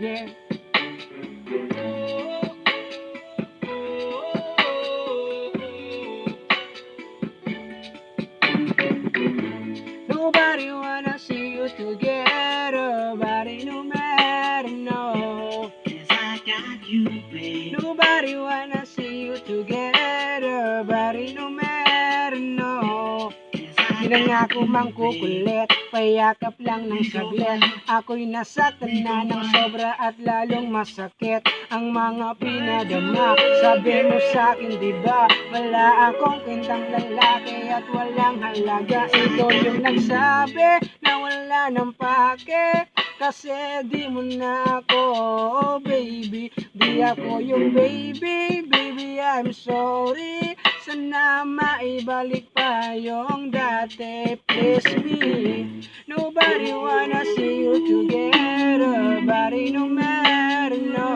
yeah. Nobody wanna see you together, but it no matter, no. 'Cause I got you, babe. Nobody wanna see you together, but it no matter, no. 'Cause I Pinangako mang kukulit, payakap lang ng saglit. Ako'y nasaktan na ng sobra at lalong masakit ang mga pinadama. Sabi mo sa'kin diba, wala akong kwentang lalaki at walang halaga. Ikaw yung nagsabi na wala nang pake, kasi di mo na ako, oh baby. Di ako yung baby, baby I'm sorry. Sana maibalik pa yung dati, please me. Nobody wanna see you together, but it no matter, no.